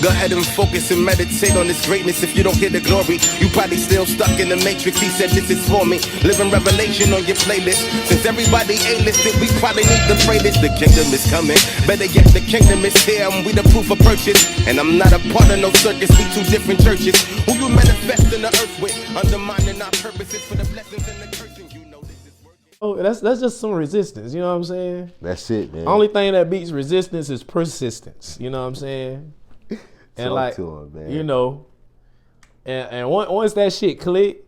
Go ahead and focus and meditate on this greatness. If you don't get the glory, you probably still stuck in the matrix. He said this is for me. Living revelation on your playlist. Since everybody A-listed, we probably need to pray this. The kingdom is coming. Better yet, the kingdom is here, and we the proof of purchase. And I'm not a part of no circus. We two different churches. Who you manifest in the earth with? Undermining our purposes for the blessings and the cursing. You know this is working. Oh, that's just some resistance. You know what I'm saying? That's it, man. Only thing that beats resistance is persistence. You know what I'm saying? And like, to him, man. you know, and once that shit clicked,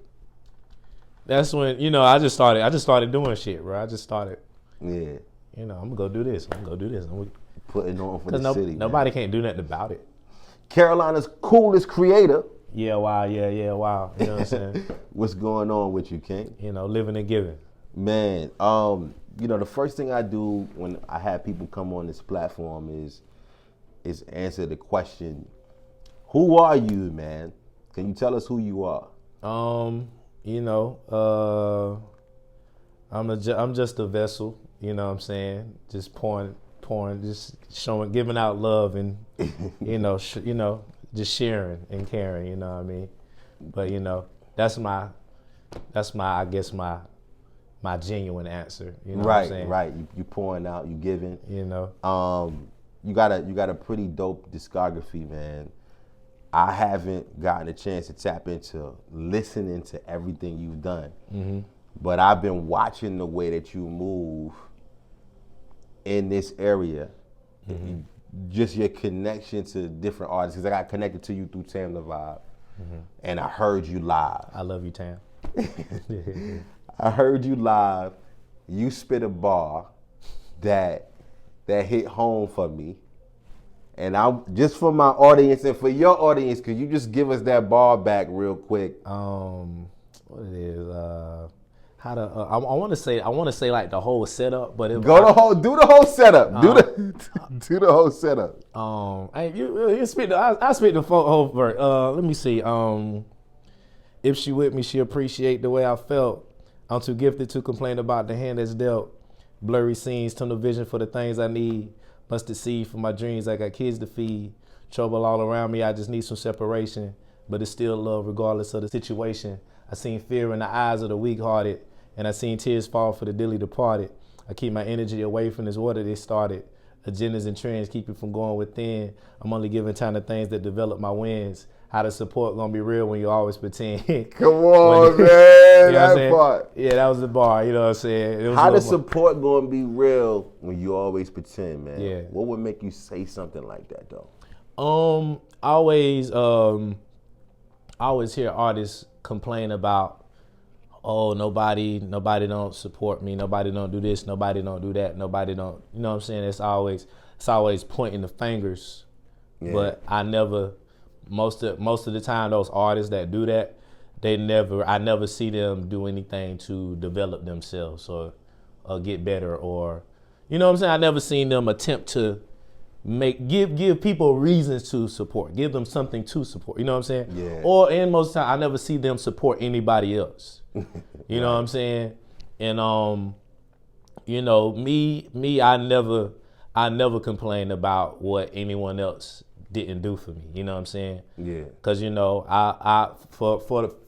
that's when, you know, I just started doing shit, bro. I just started. Yeah. You know, I'm gonna go do this. I'm Putting on for the city. Nobody can't do nothing about it. Carolina's coolest creator. Yeah, wow. You know what I'm saying? What's going on with you, King? You know, living and giving. Man, you know, the first thing I do when I have people come on this platform is answer the question, who are you, man? Can you tell us who you are? You know, I'm just a vessel, you know what I'm saying? Just pouring, just showing, giving out love and, you know, just sharing and caring, you know what I mean? But, you know, that's my I guess my genuine answer, you know what I'm saying? Right. You pouring out, you giving. You know. You got a pretty dope discography, man. I haven't gotten a chance to tap into listening to everything you've done. Mm-hmm. But I've been watching the way that you move in this area. Mm-hmm. Just your connection to different artists. Because I got connected to you through Tam the Vibe. Mm-hmm. And I heard you live. I love you, Tam. I heard you live. You spit a bar that hit home for me. And I'm just for my audience and for your audience, could you just give us that bar back real quick? What it is? How to? I want to say like the whole setup, but do the whole setup. Do the whole setup. You spit I spit the whole verse. Let me see. If she with me, she appreciate the way I felt. I'm too gifted to complain about the hand that's dealt. Blurry scenes, tunnel vision for the things I need. Mustard seed for my dreams, I got kids to feed. Trouble all around me, I just need some separation. But it's still love regardless of the situation. I seen fear in the eyes of the weak-hearted, and I seen tears fall for the dearly departed. I keep my energy away from this water they started. Agendas and trends keep it from going within. I'm only giving time to things that develop my wins. How the support gonna be real when you always pretend. Come on, man. You know that part. Yeah, that was the bar, you know what I'm saying? How the support gonna be real when you always pretend, man? Yeah. What would make you say something like that, though? I always hear artists complain about, oh, nobody don't support me, nobody don't do this, nobody don't do that, nobody don't, you know what I'm saying? It's always pointing the fingers. Yeah. But I never, most of the time, those artists that do that, I never see them do anything to develop themselves or get better, or, you know what I'm saying? I never seen them attempt to give people reasons to support, give them something to support, you know what I'm saying? Yeah. And most of the time, I never see them support anybody else. You know what I'm saying? And you know, me, I never complain about what anyone else didn't do for me. You know what I'm saying? Yeah. Because, you know,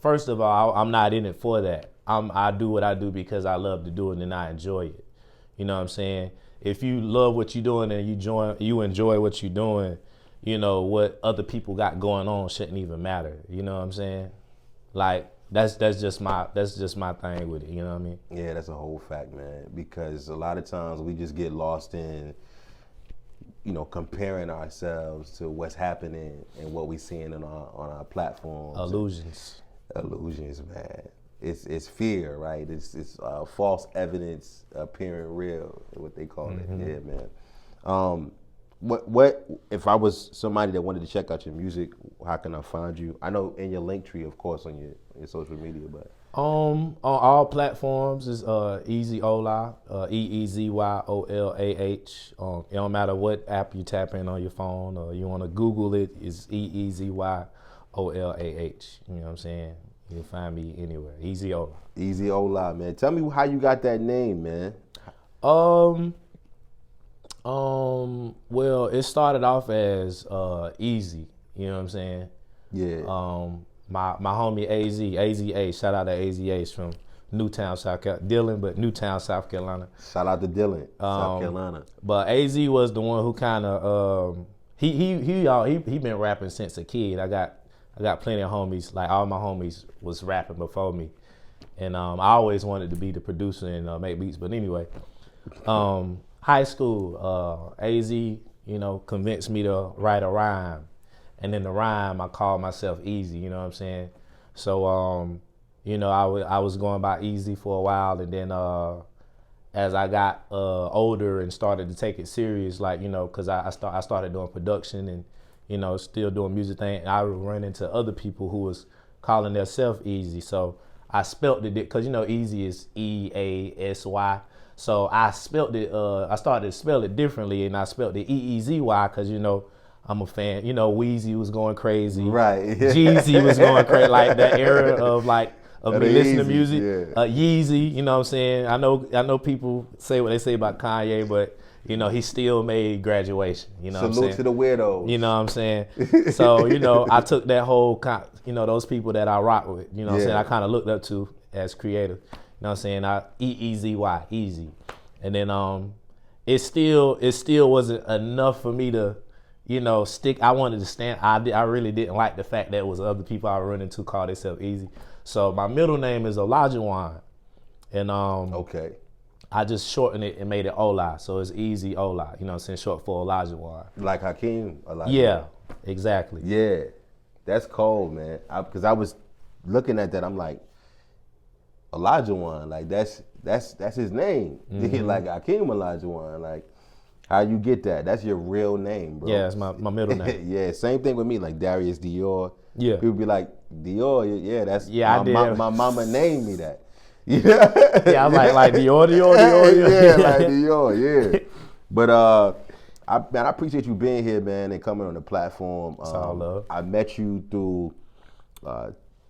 first of all, I'm not in it for that. I do what I do because I love to do it and I enjoy it. You know what I'm saying? If you love what you're doing and you enjoy what you're doing, you know, what other people got going on shouldn't even matter. You know what I'm saying? Like, that's just my thing with it. You know what I mean? Yeah, that's a whole fact, man. Because a lot of times we just get lost in, you know, comparing ourselves to what's happening and what we're seeing on our platforms. Illusions, man. It's fear, right? It's false evidence appearing real, what they call it. Yeah, man. What if I was somebody that wanted to check out your music? How can I find you? I know in your link tree, of course, on your social media, but on all platforms is Eezy Olah, EEZYOLAH. It don't matter what app you tap in on your phone or you want to Google it, it's EEZYOLAH. You know what I'm saying? You can find me anywhere. Eezy Olah. Eezy Olah, man. Tell me how you got that name, man. Well, it started off as Eezy. You know what I'm saying? Yeah. My homie AZ, shout out to AZ from Newtown, South Carolina. Dylan, but Newtown, South Carolina. Shout out to Dylan, South Carolina. But AZ was the one who kind of he been rapping since a kid. I got plenty of homies. Like all my homies was rapping before me, and I always wanted to be the producer and make beats. But anyway, high school, AZ, convinced me to write a rhyme. And in the rhyme, I called myself Eezy, you know what I'm saying? So, I was going by Eezy for a while. And then as I got older and started to take it serious, like, because I started doing production and, still doing music thing, I would run into other people who was calling themselves Eezy. So I spelt it, because, Eezy is E-A-S-Y. So I spelt it, I started to spell it differently, and I spelt it E-E-Z-Y because, I'm a fan. Weezy was going crazy. Right. Jeezy was going crazy. Like that era of me listening to music. Yeah. Yeezy, you know what I'm saying? I know people say what they say about Kanye, but he still made graduation. You know what I'm saying? Salute to the weirdos. You know what I'm saying? So, I took that whole those people that I rock with, you know what I'm saying? I kind of looked up to as creative. You know what I'm saying? E-E-Z-Y, Eezy. And then it still wasn't enough for me to stick. I wanted to stand. I really didn't like the fact that it was other people I run into call themselves Eezy. So my middle name is Olah, and okay, I just shortened it and made it Olah. So it's Eezy Olah. You know what I'm saying? Short for Olajuwon. Like Hakeem. Yeah, exactly. Yeah, that's cold, man. Because I was looking at that, I'm like, Olajuwon, like that's his name. Mm-hmm. Like Hakeem Olajuwon, like. How you get that? That's your real name, bro. Yeah, it's my middle name. Yeah, same thing with me, like Darius Dior. Yeah. People be like, Dior, yeah, that's my mama named me that. Yeah, I'm like Dior. Yeah, like Dior, yeah. But I appreciate you being here, man, and coming on the platform. It's all love. I met you through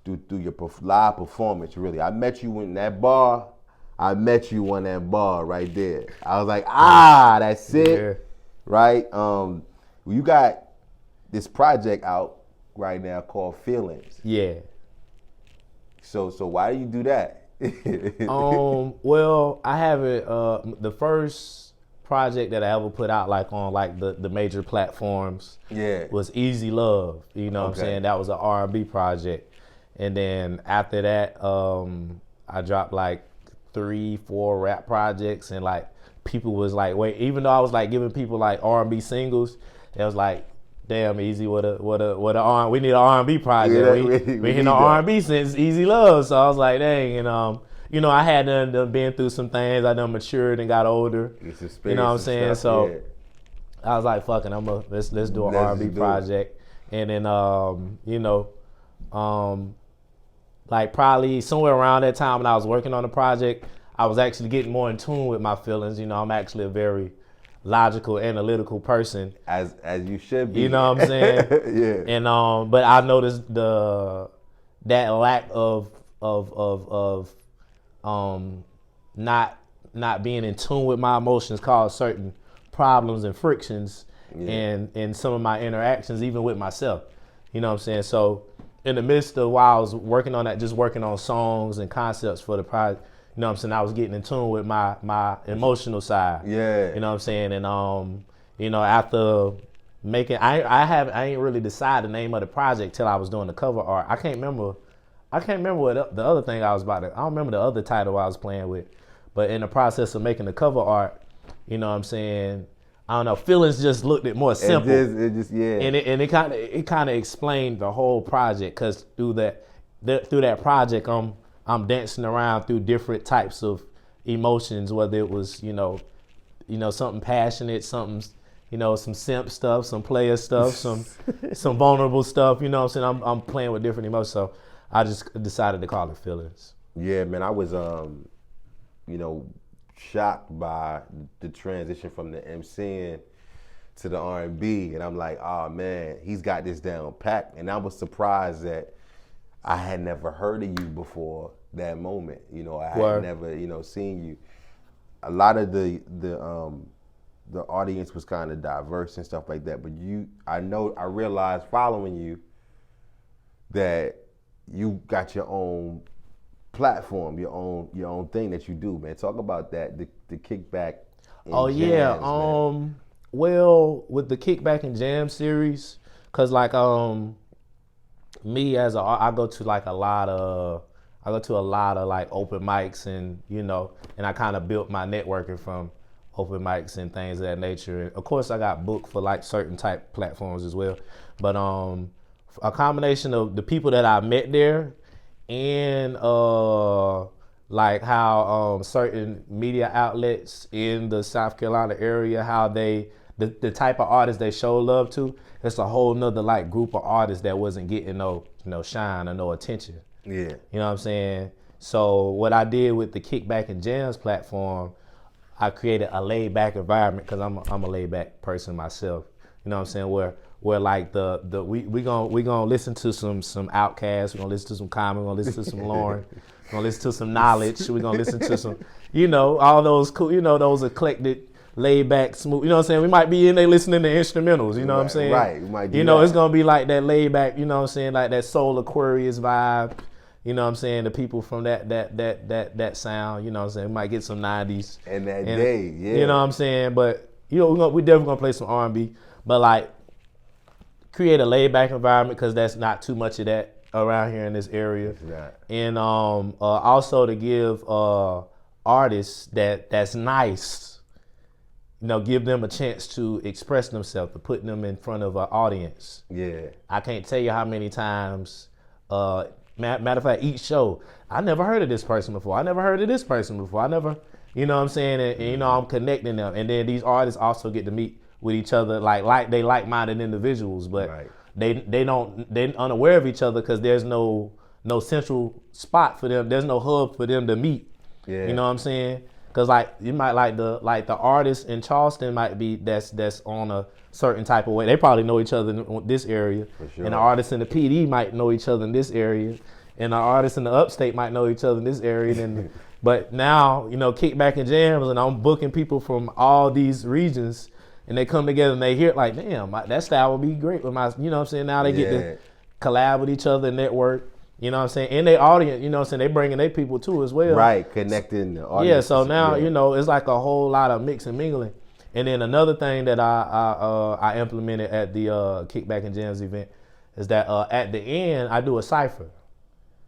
your live performance, really. I met you in that bar. I met you on that bar right there. I was like, that's it, yeah. Right? You got this project out right now called Feelings. Yeah. So why do you do that? Well, I haven't. The first project that I ever put out, on the major platforms, was Easy Love. You know what I'm saying? That was an R&B project, and then after that, I dropped 3-4 rap projects, and people was wait, even though I was giving people R&B singles, it was damn, Eezy, we need an R&B project. Yeah, we hit no R&B since Easy Love. So I was like, dang, and I had done been through some things. I done matured and got older. You know what I'm saying? Stuff, so I was like, fucking, let's do an R&B project, and then probably somewhere around that time when I was working on the project, I was actually getting more in tune with my feelings. I'm actually a very logical, analytical person. As you should be. You know what I'm saying? Yeah. And but I noticed that lack of not being in tune with my emotions caused certain problems and frictions in some of my interactions, even with myself. You know what I'm saying? So in the midst of while I was working on that, just working on songs and concepts for the project, you know what I'm saying, I was getting in tune with my emotional side. Yeah. You know what I'm saying? And after making, I ain't really decided the name of the project till I was doing the cover art. I can't remember what the other thing I was about to, I don't remember the other title I was playing with. But in the process of making the cover art, you know what I'm saying, I don't know, feelings just looked it more simple. It just yeah. And it kind of explained the whole project, because through that project, I'm dancing around through different types of emotions, whether it was something passionate, something some simp stuff, some player stuff, some vulnerable stuff. You know what I'm saying? I'm playing with different emotions, so I just decided to call it Feelings. Yeah, man, I was shocked by the transition from the MCing to the R&B, and I'm like, oh man, he's got this down pat. And I was surprised that I had never heard of you before that moment. I had never, seen you. A lot of the the audience was kind of diverse and stuff like that. But I realized following you that you got your own platform, your own thing that you do, man. Talk about that, the kickback. Oh yeah, man. Well, with the Kickback and Jam series, cause like me as I go to like a lot of like open mics and and I kind of built my networking from open mics and things of that nature. And of course, I got booked for like certain type platforms as well, but a combination of the people that I met there and like how certain media outlets in the South Carolina area, how the type of artists they show love to, it's a whole nother like group of artists that wasn't getting no shine or no attention. Yeah. You know what I'm saying? So what I did with the Kickback and Jams platform, I created a laid back environment because I'm a laid back person myself. You know what I'm saying? Where like we gonna listen to some Outkast, we're gonna listen to some Common, we're gonna listen to some Lauren, we're gonna listen to some Knowledge, we're gonna listen to some, all those cool, those eclectic, laid back, smooth, you know what I'm saying? We might be in there listening to instrumentals, you know what I'm saying? Right, we might do it's gonna be like that laid back, you know what I'm saying, like that Soul Aquarius vibe, you know what I'm saying? The people from that sound, you know what I'm saying? We might get some 90s. And that day, yeah. You know what I'm saying? But we definitely gonna play some R&B, but like create a laid back environment because that's not too much of that around here in this area. It's not. And also to give artists that's nice, give them a chance to express themselves, to put them in front of an audience. Yeah. I can't tell you how many times, matter of fact, each show, I never heard of this person before. I never heard of this person before. I never, you know what I'm saying? And I'm connecting them. And then these artists also get to meet with each other like they like-minded individuals, but right. they're unaware of each other because there's no central spot for them. There's no hub for them to meet. Yeah. You know what I'm saying? Cause like you might like the artist in Charleston might be that's on a certain type of way. They probably know each other in this area, for sure. And the artists in the PD might know each other in this area, and the artists in the upstate might know each other in this area. And but now Kickback and Jams, and I'm booking people from all these regions, and they come together and they hear it like, damn, that style would be great with my, you know what I'm saying? Now they get to collab with each other, network. You know what I'm saying? And they audience, you know what I'm saying? They bringing their people too as well. Right, connecting the audience. Yeah, so now, it's like a whole lot of mix and mingling. And then another thing that I implemented at the Kickback and Jams event is that at the end, I do a cipher.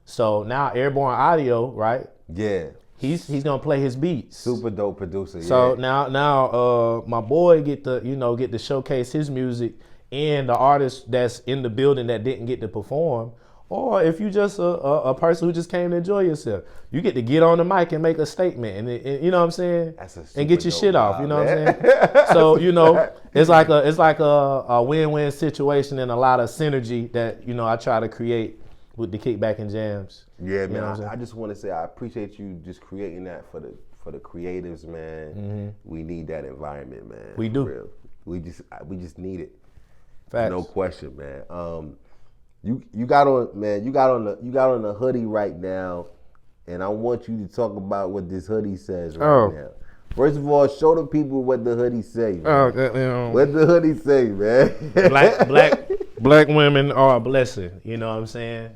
So now Airborne Audio, right? Yeah. He's gonna play his beats. Super dope producer. So now my boy get to showcase his music and the artist that's in the building that didn't get to perform. Or if you just a person who just came to enjoy yourself, you get to get on the mic and make a statement, and you know what I'm saying, and get your shit off. You know what I'm saying? So it's like a win-win situation and a lot of synergy that I try to create with the Kickback and Jams. Yeah, man. I just want to say I appreciate you just creating that for the creatives, man. Mm-hmm. We need that environment, man. We do. Real. We just need it. Facts. No question, man. You got on the hoodie right now, and I want you to talk about what this hoodie says right now. First of all, show the people what the hoodie say. Man. What the hoodie say, man? Black women are a blessing. You know what I'm saying?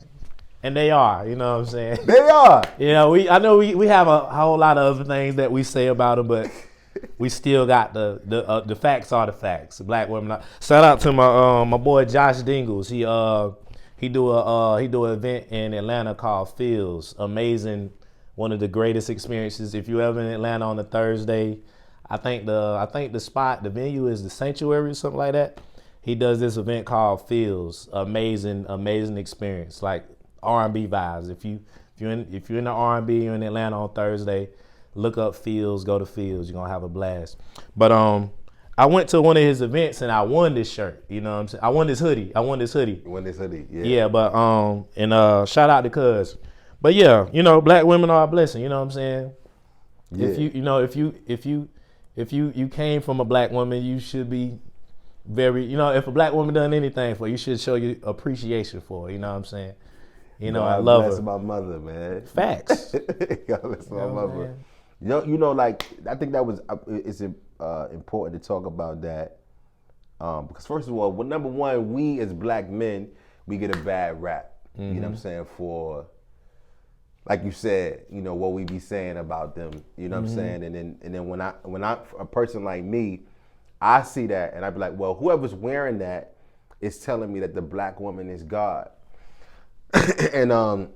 And they are. You know what I'm saying? They are. I know we have a whole lot of other things that we say about them, but we still got the facts are the facts. Black women. Shout out to my boy Josh Dingles. He do an event in Atlanta called Feels. Amazing, one of the greatest experiences. If you ever in Atlanta on a Thursday, I think the venue is the Sanctuary or something like that. He does this event called Feels. Amazing experience, like R&B vibes. If you're in the R&B, you're in Atlanta on Thursday, look up Feels, go to Feels. You're gonna have a blast. But I went to one of his events and I won this shirt. You know what I'm saying? I won this hoodie. You won this hoodie, yeah. Yeah, but and shout out to Cuz. But yeah, black women are a blessing. You know what I'm saying? Yeah. If you came from a black woman, you should be very. If a black woman done anything for you, should show you appreciation for her. You know what I'm saying? I love her. God bless my mother, man. Facts. God bless my mother. Man. Like I think that was important to talk about that because first of all, well, number one, we as black men, we get a bad rap. You know what I'm saying, for like you said, you know what we be saying about them. You know what I'm saying, and then when I a person like me, I see that and I be like, well, whoever's wearing that is telling me that the black woman is God, and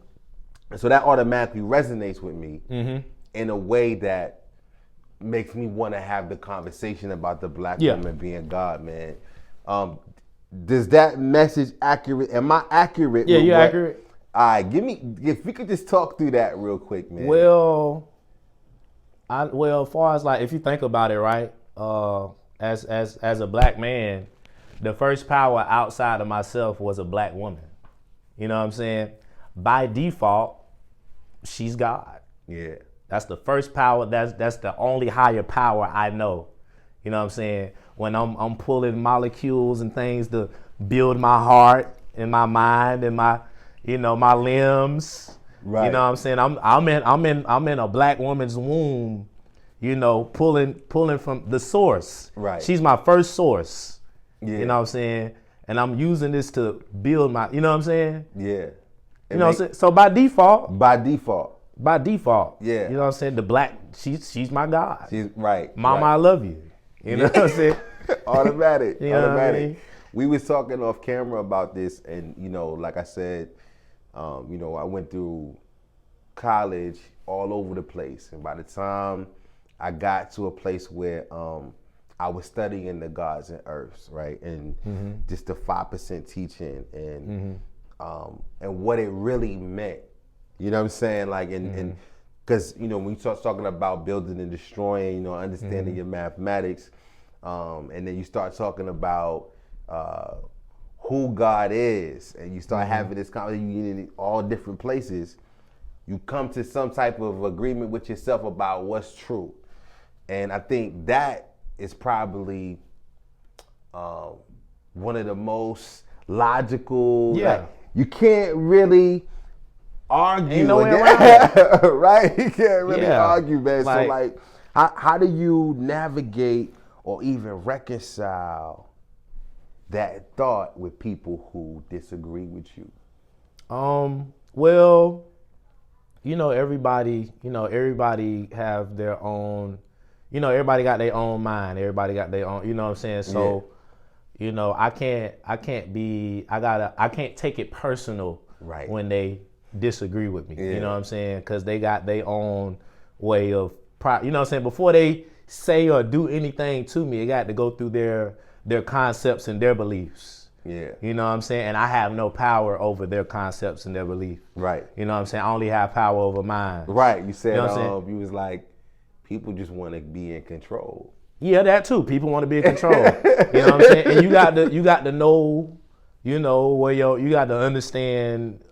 so that automatically resonates with me in a way that makes me want to have the conversation about the black woman being God, man. Does that message accurate? Am I accurate? Yeah, you're accurate. All right, if we could just talk through that real quick, man. Well, as far as like, if you think about it, right, as a black man, the first power outside of myself was a black woman. You know what I'm saying? By default, she's God. Yeah. That's the first power. That's the only higher power I know. You know what I'm saying? When I'm pulling molecules and things to build my heart and my mind and my limbs. Right. You know what I'm saying? I'm in a black woman's womb, you know, pulling from the source. Right. She's my first source. Yeah. You know what I'm saying? And I'm using this to build my, you know what I'm saying? Yeah. You know what I'm saying? So by default. Yeah. You know what I'm saying? The black, she's my God. She's right. Mama, right. I love you. You know what I'm saying? Automatic. You know Automatic. What I mean? We was talking off camera about this, and you know, like I said, you know, I went through college all over the place, and by the time I got to a place where I was studying the gods and earths, right, and just the 5% teaching, and what it really meant. You know what I'm saying? Like, and because you know, when you start talking about building and destroying, you know, understanding your mathematics, and then you start talking about who God is, and you start having this conversation in all different places, you come to some type of agreement with yourself about what's true. And I think that is probably one of the most logical. Yeah. Like, you can't really argue. Ain't no way around right? You can't really argue, man. Like, so like, how do you navigate or even reconcile that thought with people who disagree with you? Well, you know, everybody have their own, you know, everybody got their own mind. Everybody got their own, you know what I'm saying? So, you know, I can't take it personal when they disagree with me. You know what I'm saying? Because they got their own way of, you know what I'm saying? Before they say or do anything to me, it got to go through their concepts and their beliefs. Yeah. You know what I'm saying? And I have no power over their concepts and their beliefs. Right. You know what I'm saying? I only have power over mine. Right. You said, you was like, people just want to be in control. Yeah, that too. People want to be in control. You know what I'm saying? And you got to know, you know, where you got to understand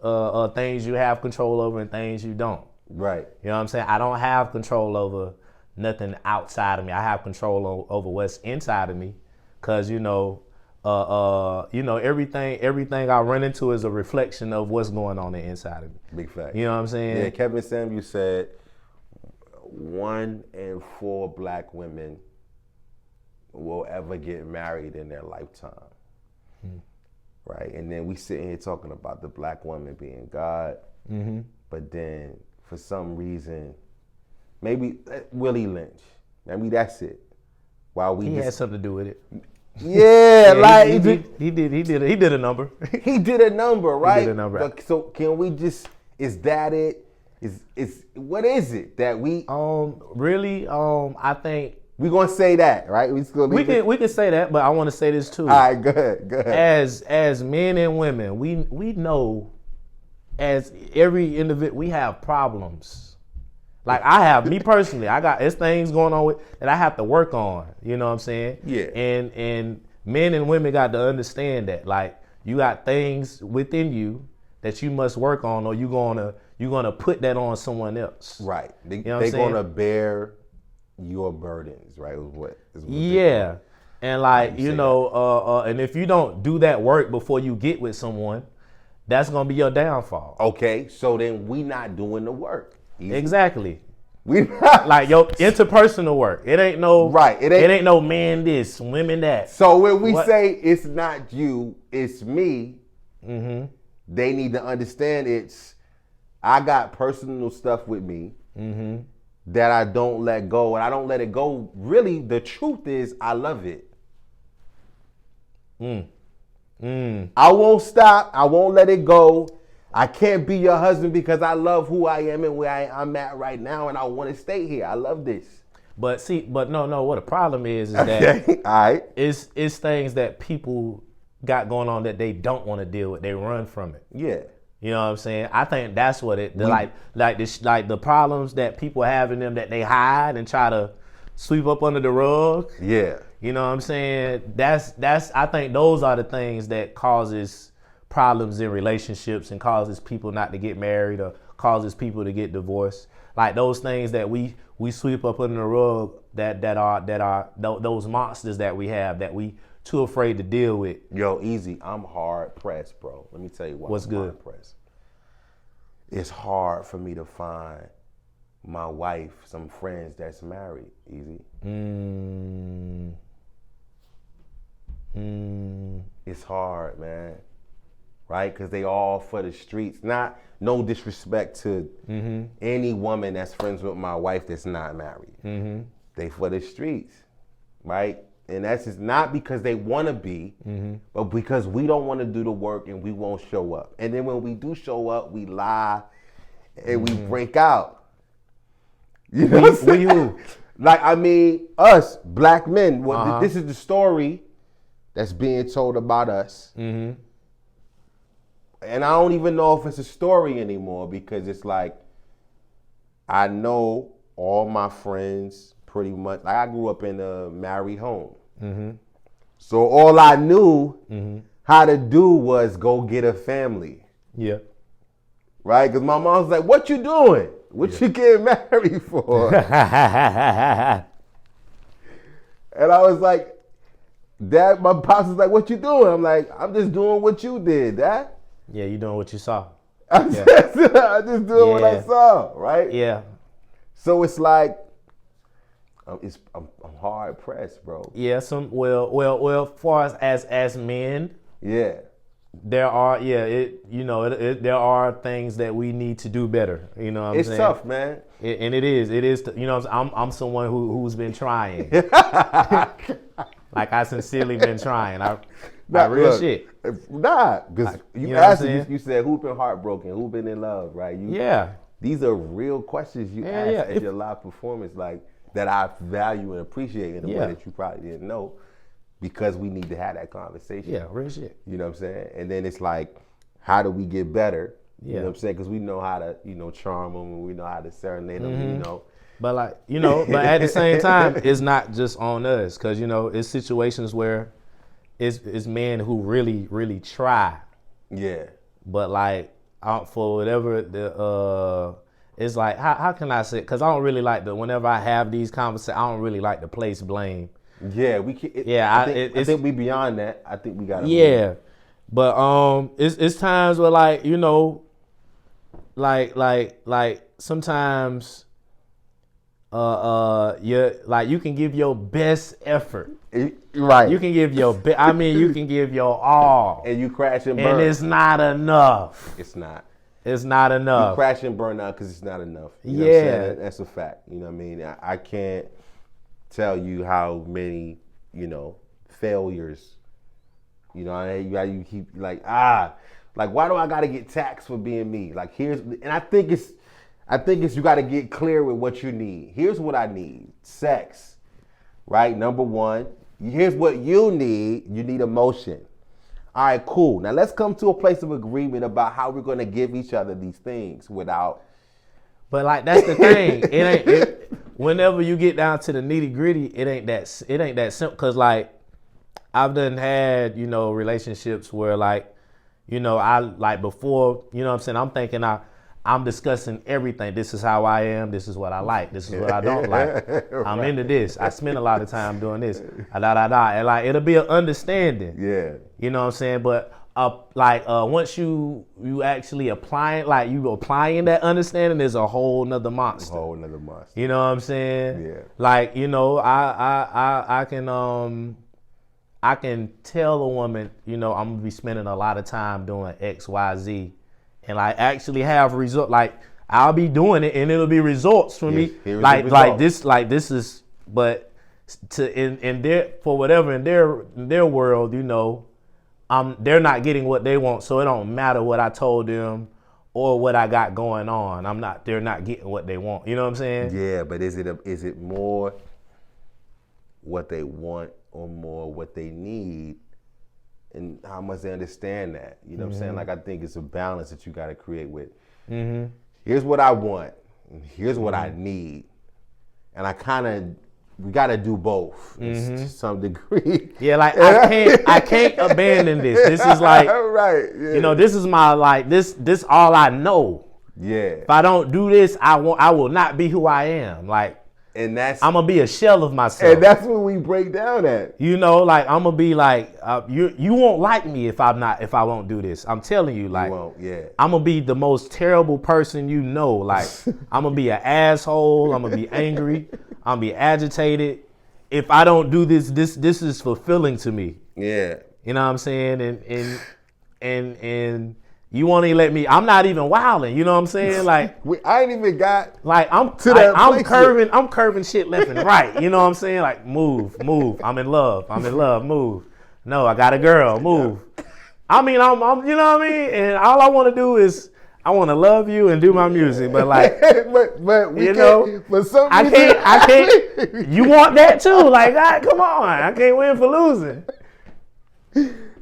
things you have control over and things you don't. Right. You know what I'm saying? I don't have control over nothing outside of me. I have control over what's inside of me, because you know, everything I run into is a reflection of what's going on inside of me. Big fact. You know what I'm saying? Yeah. Kevin Samuels said 1 in 4 black women will ever get married in their lifetime. Right. And then we sitting here talking about the black woman being God, but then for some reason, maybe Willie Lynch. Maybe that's it. While we had something to do with it. Yeah, like he did a number. He did a number, right? He did a number. But, so can we just? Is that it? Is what is it that we? Really, I think we're gonna say that, right? We can say that, but I want to say this too. All right, go ahead. As men and women, we know, as every individual, we have problems. Like I have, me personally, there's things going on that I have to work on. You know what I'm saying? Yeah. And men and women got to understand that. Like, you got things within you that you must work on, or you're gonna put that on someone else. Right. They're gonna bear your burdens, right? Yeah. And like, you know, and if you don't do that work before you get with someone, that's gonna be your downfall. Okay, so then we not doing the work. Easy. Exactly. We not. Like your interpersonal work. It ain't no Right. It ain't no man this, women that. So when we What? say it's not you, it's me, Mm-hmm. they need to understand I got personal stuff with me that I don't let go. And I don't let it go. Really, the truth is I love it. I won't stop. I won't let it go. I can't be your husband because I love who I am and where I'm at right now, and I want to stay here. I love this. But no. What the problem is that Okay, all right. it's things that people got going on that they don't want to deal with. They run from it. Yeah. You know what I'm saying? I think that's what like the problems that people have in them that they hide and try to sweep up under the rug. Yeah. You know what I'm saying? That's I think those are the things that causes problems in relationships and causes people not to get married or causes people to get divorced. Like those things that we sweep up under the rug that are those monsters that we have that we too afraid to deal with. Yo, Eezy, I'm hard pressed, bro. Let me tell you What's I'm good? Hard pressed. It's hard for me to find my wife some friends that's married, Eezy. It's hard, man. Right? Because they all for the streets. No disrespect to any woman that's friends with my wife that's not married. They for the streets, right? And that's just not because they want to be, but because we don't want to do the work and we won't show up. And then when we do show up, we lie and we break out. You know what I'm saying? who? Like, I mean, us, black men. Well, this is the story that's being told about us. And I don't even know if it's a story anymore because it's like, I know all my friends pretty much. Like I grew up in a married home. So all I knew how to do was go get a family. Yeah. Right? Because my mom was like, what you doing? What you getting married for? And I was like, Dad, my pops was like, what you doing? I'm like, I'm just doing what you did, Dad. Yeah, you doing what you saw. I'm just doing what I saw, right? Yeah. So it's like, I'm hard pressed, bro. Yeah, well, far as men, Yeah. there are there are things that we need to do better. You know what I'm saying? It's tough, man. And it is, you know, I'm someone who's been trying. Like I sincerely been trying. Shit. Nah, because you asked me, you said who been heartbroken, who been in love, right? These are real questions you ask at your live performance, like that I value and appreciate in a way that you probably didn't know, because we need to have that conversation. Yeah, real shit. You know what I'm saying? And then it's like, how do we get better? Yeah. You know what I'm saying? Because we know how to, charm them, and we know how to serenade them, But but at the same time, it's not just on us, because it's situations where it's men who really, really try. Yeah. But like for whatever it's like, how can I say? Because I don't really like whenever I have these conversations, I don't really like to place blame. Yeah, we can. I think we beyond that. I think we got. Yeah, but it's times where like like sometimes you can give your best effort. Right. You can give your you can give your all. And you crash and burn. And it's not enough. It's not. It's not enough. You crash and burn out because it's not enough. You know what I'm saying? That's a fact. You know what I mean? I can't tell you how many, failures, you keep like why do I gotta get taxed for being me? Like I think it's you gotta get clear with what you need. Here's what I need. Sex. Right? Number one. Here's what you need. You need emotion. All right, cool. Now let's come to a place of agreement about how we're gonna give each other these things without. But like that's the thing. Whenever you get down to the nitty gritty, it ain't that simple. Cause like I've done had relationships where I before what I'm saying, I'm thinking I'm discussing everything. This is how I am. This is what I like. This is what I don't like. I'm into this. I spend a lot of time doing this. And like it'll be an understanding. Yeah. You know what I'm saying? But once you actually applying that understanding is a whole nother monster. You know what I'm saying? Yeah. Like, you know, I can tell a woman, you know, I'm gonna be spending a lot of time doing X, Y, Z, and like actually have result. Like I'll be doing it, and it'll be results for me. Like this is, but in their for whatever in their world, you know, they're not getting what they want, so it don't matter what I told them or what I got going on. They're not getting what they want. You know what I'm saying? Yeah, but is it more what they want or more what they need, and how much they understand that? You know what I'm saying? Like I think it's a balance that you got to create with. Here's what I want, and here's what I need, and we got to do both to some degree. Yeah, like I can't abandon this. This is like right. Yeah. You know, this is my this all I know. Yeah. If I don't do this, I will not be who I am. Like, and I'm gonna be a shell of myself. And that's what we break down at. You know, like I'm gonna be like you won't like me if I won't do this. I'm telling you, like, you won't, yeah. I'm gonna be the most terrible person you know. Like I'm gonna be an asshole. I'm gonna be angry. I'm gonna be agitated. If I don't do this is fulfilling to me. Yeah. You know what I'm saying? And you won't even let me. I'm not even wilding. You know what I'm saying? Like I ain't even got. Like I'm curving shit left and right. You know what I'm saying? Like move. I'm in love. Move. No, I got a girl. Move. I mean, I'm you know what I mean? And all I want to do is I want to love you and do my music. But like, but we you can't, know, for some I reason, can't. You want that too? Like, God, come on. I can't win for losing.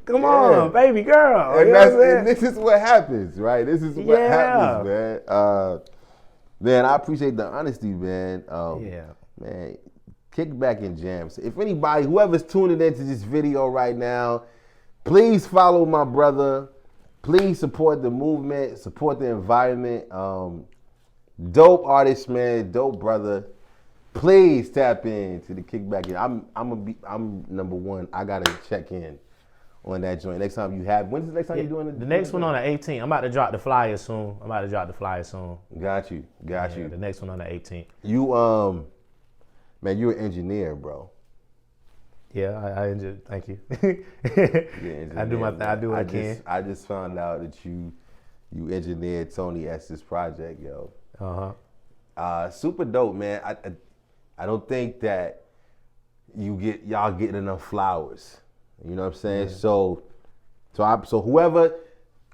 Come on, baby girl. And this is what happens, right? This is what happens, man. Man, I appreciate the honesty, man. Man, kick back and jams. If anybody, whoever's tuning into this video right now, please follow my brother. Please support the movement, support the environment. Dope artist, man. Dope brother. Please tap into the kickback. I'm number one. I gotta check in on that joint. Next time you have, when's the next time you're doing it? The next one on the 18th. I'm about to drop the flyer soon. Got you. The next one on the 18th. You man, you're an engineer, bro. Yeah, I enjoy. Thank you. I do my thing. I do what I can. I just found out that you engineered Tony S's project, yo. Super dope, man. I don't think that y'all get enough flowers. You know what I'm saying? Yeah. So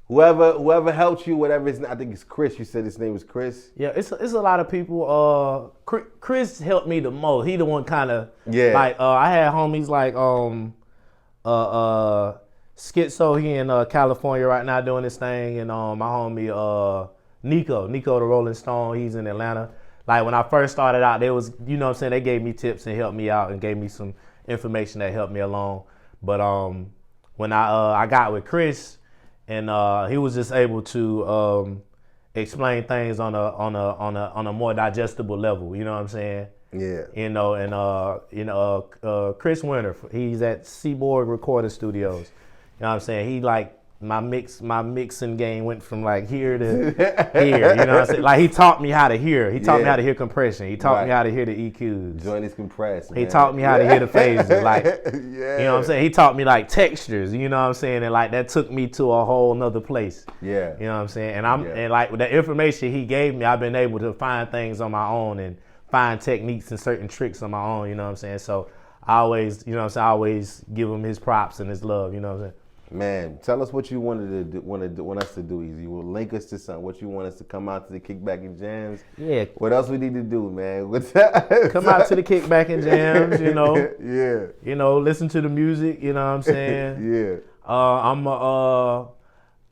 whoever helped you, whatever his name, I think it's Chris. You said his name was Chris. Yeah, it's a lot of people. Chris helped me the most. He the one kind of like I had homies like Schizo. He in California right now doing this thing, and my homie Nico the Rolling Stone. He's in Atlanta. Like when I first started out, they was, you know what I'm saying, they gave me tips and helped me out and gave me some information that helped me along. But when I got with Chris, and he was just able to explain things on a more digestible level. You know what I'm saying? Yeah. You know, and Chris Winter, he's at Seaboard Recording Studios. You know what I'm saying? He like my mixing game went from like here to here. You know what I'm saying? Like he taught me how to hear. He taught me how to hear compression. He taught me how to hear the EQs. Joint is compressed. He taught me how to hear the phases. Like, you know what I'm saying? He taught me like textures. You know what I'm saying? And like that took me to a whole nother place. Yeah. You know what I'm saying? And and like with the information he gave me, I've been able to find things on my own and find techniques and certain tricks on my own. You know what I'm saying? So I always, you know what I'm saying? I always give him his props and his love. You know what I'm saying? Man, tell us what you want us to do, Eezy. We'll link us to something. What you want us to come out to the Kickback and Jams? Yeah. What else we need to do, man? Come out to the Kickback and Jams, you know. Yeah. You know, listen to the music, you know what I'm saying? Yeah.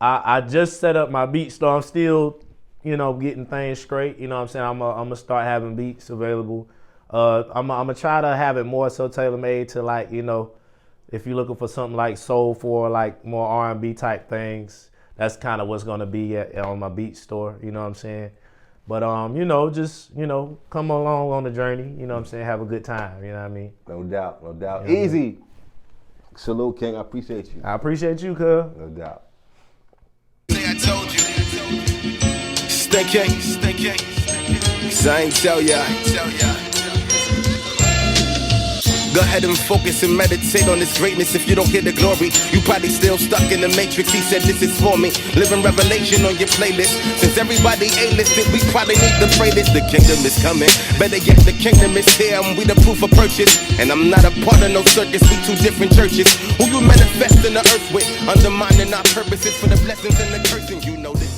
I just set up my beat store. I'm still, you know, getting things straight. You know what I'm saying? I'm gonna start having beats available. I'm gonna try to have it more so tailor-made to, like, you know, if you're looking for something like soul for like more R&B type things, that's kind of what's gonna be on my beat store. You know what I'm saying? But you know, just, you know, come along on the journey. You know what I'm saying? Have a good time. You know what I mean? No doubt. You know Eezy, Salute, King. I appreciate you. I appreciate you, cuz. No doubt. Say I told you. Stinking. Cause I ain't tell ya. Go ahead and focus and meditate on this greatness. If you don't hear the glory, you probably still stuck in the matrix. He said this is for me. Living revelation on your playlist. Since everybody A-listed, we probably need to pray this. The kingdom is coming. Better yet, the kingdom is here and we the proof of purchase. And I'm not a part of no circus, we two different churches. Who you manifest in the earth with? Undermining our purposes for the blessings and the cursing. You know this.